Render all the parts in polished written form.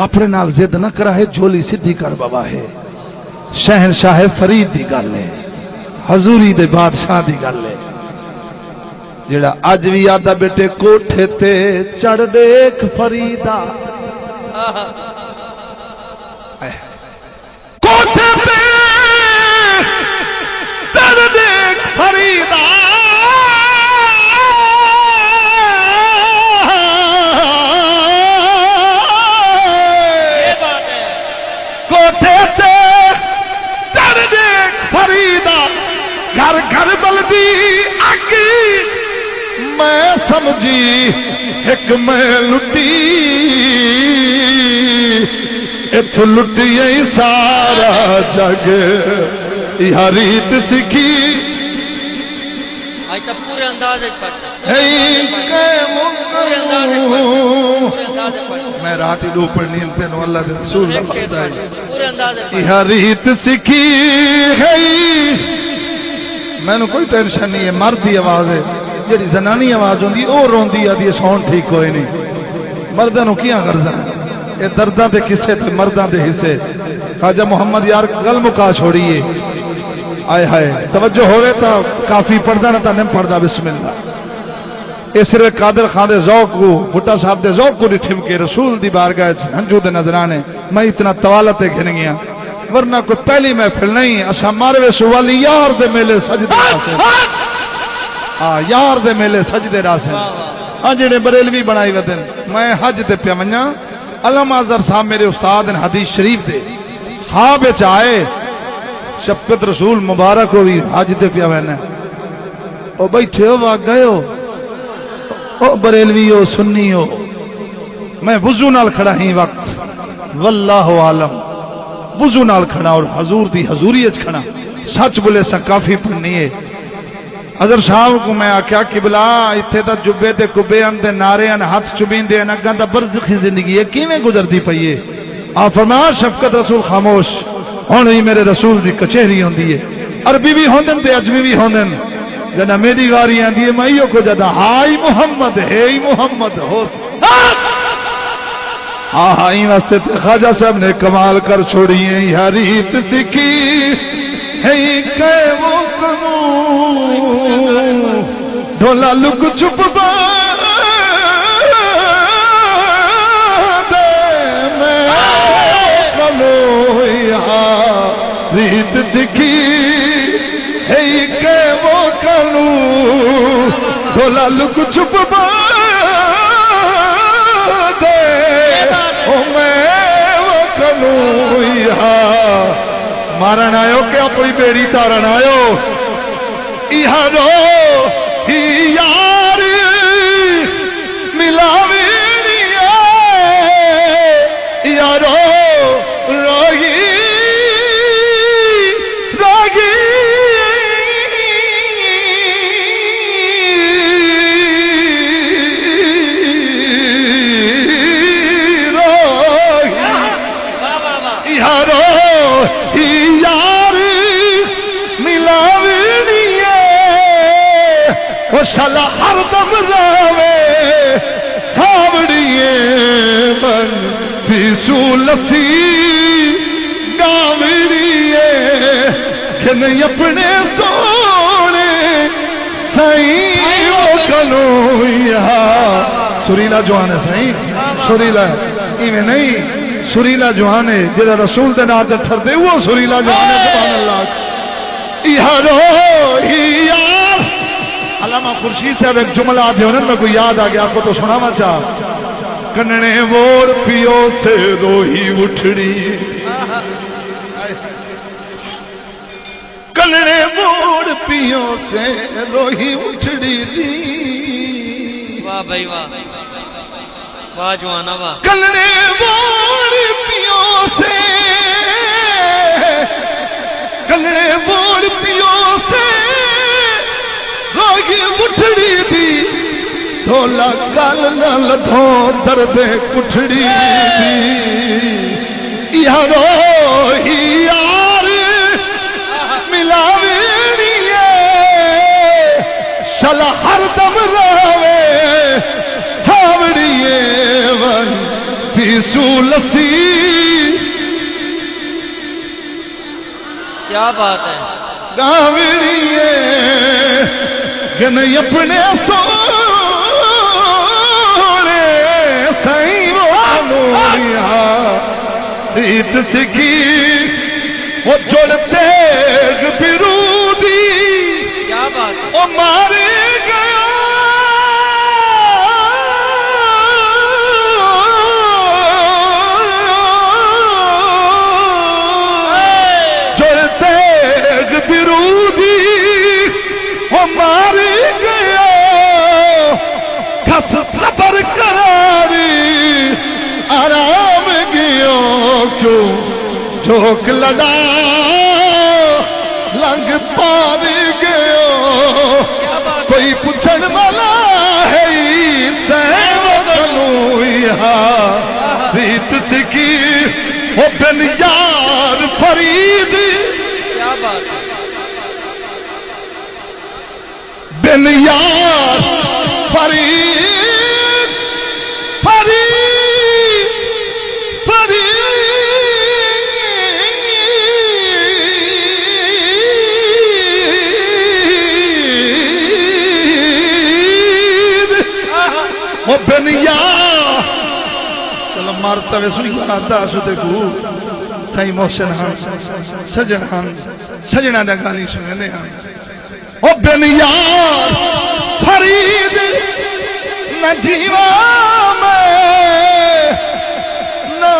اپنے نال ضد نہ کرا ہے، جھولی سدھی کر بابا ہے، شہنشاہ فرید دی گل ہے، حضوری دے بادشاہ دی گل ہے، جڑا اج بھی آدا بیٹے کوٹھے تے چڑھ دیکھ فریدا، کوٹھے تے چڑھ دیکھ فریدا، کوٹھے تے چڑھ دیکھ فریدا، گھر گھر بلدی اگی میں سمجھی ایک میں لٹی، ات لٹی سارا جگ، یہ ریت سکھی پورے انداز میں رات ہی دو پڑھنی تینوں اللہ کے رسول یہ ریت سکھی ہے، میں نے کوئی ٹینشن نہیں ہے، مرد کی آواز ہے، جی زنانی آواز ہوندی وہ روندی آدھی ساؤنڈ ٹھیک ہوئے نہیں، مردوں نو کیا کردا یہ درداں دے قصے تے مرداں دے حصے، خواجہ محمد یار گل مکا چھوڑیے، آئے ہائے توجہ ہوئے تا کافی پڑھدا نہ تا نہیں پڑھدا، بسم اللہ۔ اس لیے قادر خان دے ذوق کو بھٹا صاحب دے ذوق کو ڈٹھم کے رسول دی بارگاہ ہنجو دے نظرانے میں اتنا طوالت گھن گیا، ورنہ کوئی پہلی محفل نہیں، اسا ماروے سوالی یار دے میلے سجدے راسے، ہاں یار دے میلے سجدے راسے، ہاں جڑے بریلوی بنائی ودن، میں حج تے پیا ونجا، علامہ اظہر صاحب میرے استاد ہیں حدیث شریف دے، خواب وچ آئے شفقت رسول مبارک ہوئی حج تے پیا وینا، او بیٹھے ہو وا گئے ہو، او بریلوی ہو سنی ہو، میں وضو نال کھڑا ہی وقت واللہ عالم، وضو نال کھڑا اور حضور دی حضوری اچ کھڑا، سچ بولے سا کافی پڑھنی ہے۔ حضرت صاحب کو میں آکھیا قبلہ اتھے تا جبے تے کبے ان تے نارے ان ہاتھ چبیندے ان اگاں دا برزخی زندگی ہے کیویں گزردی پئی ہے؟ آپ فرمایا شفقت رسول خاموش، ہن ہی میرے رسول دی کچہری ہوندی ہے، عربی بھی ہوندن تے عجمی بھی ہوندن، جنا میری واری آندی ہے میں ایو کو جدا ہائی محمد ہے محمد ہو، ہاں ہاں این واسطے تے خواجہ صاحب نے کمال کر چھوڑی ہے، یہ ریت سکھی ہے کہ وہ ڈھولا لک چھپ ریت سکھی ہے کہ وہ کنو ڈھولا لک چھپ دے میں وہ کنو مارن آئو کیا کوئی بیڑی تارن آئو رو ہی یار ملاوی یارو روگی روگی روگی یارو شلا ہر دم راوے تھاوڑیے من پیسو لسی گاوڑیے کہ نہیں اپنے سونے سائیں وہ کنویا سریلا جوان ہے سائیں سریلا ایویں نہیں سریلا جوان ہے جہاں رسول دے نام تے ٹھردے وہ سریلا جوان ہے سبحان اللہ یارو ہی یار علامہ خورشید صاحب ایک جملہ آدھے ہونے میں کوئی یاد آ گیا آپ کو تو سنانا چاہ کننے ووڑ پیو سے روہی اٹھڑی کننے ووڑ پیو سے روہی اٹھڑی دی واہ بھائی واہ واہ جوانا واہ کننے ووڑ پیو سے کننے ووڑ پیو سے روگی اٹھڑی دی ڈھولا گل نال دھو درد کٹھڑی دی یارو ہی یار ملاوی شلا ہر دم راوے تھاوڑیے ون سولسی کیا بات ہے گاوڑیے گن اپنے سونے سائیں وانویا ریت سکھی وہ جڑتے برودی کیا بات ہے وہ مارے گیا جڑتے برودی وہ مارے گیا کس صبر کراری آرام گیا کیوں جھوک لڑا لنگ پار گیا کوئی پوچھن والا ہے ریت سکی وہ بن یار فرید کیا بات ہے بن یار فرید فرید فرید وہ بن یار چلو مارتا وے سنی آتا سوتے کو سائی محسن ہاں سجن ہاں سجنہ دا گالی سننے ہاں او بن یار فرید نہ جیوا میں نہ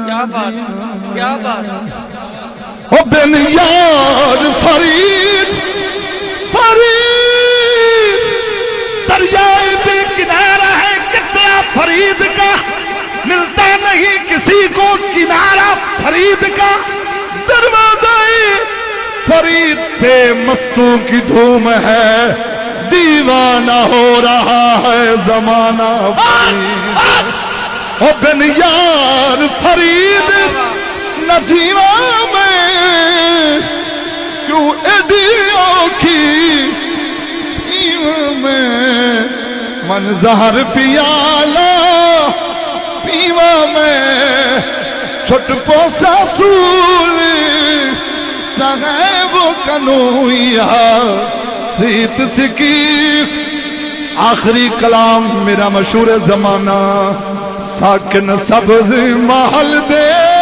کیا بات کیا بات او بن یار فرید فرید دریائے بے کنارہ ہے کتنا فرید کا ملتا نہیں کسی کو کنارہ فرید کا دروازہ فرید پہ مستوں کی دھوم ہے دیوانہ ہو رہا ہے زمانہ فرید او بن یار فرید نہ جیوا میں کیوں ایڈیوں کی میں من زہر پیالہ پیوا میں چھٹ پوسا سول سہے وہ کنویا ریت سکی آخری کلام میرا مشہور زمانہ ساکن سبز محل دے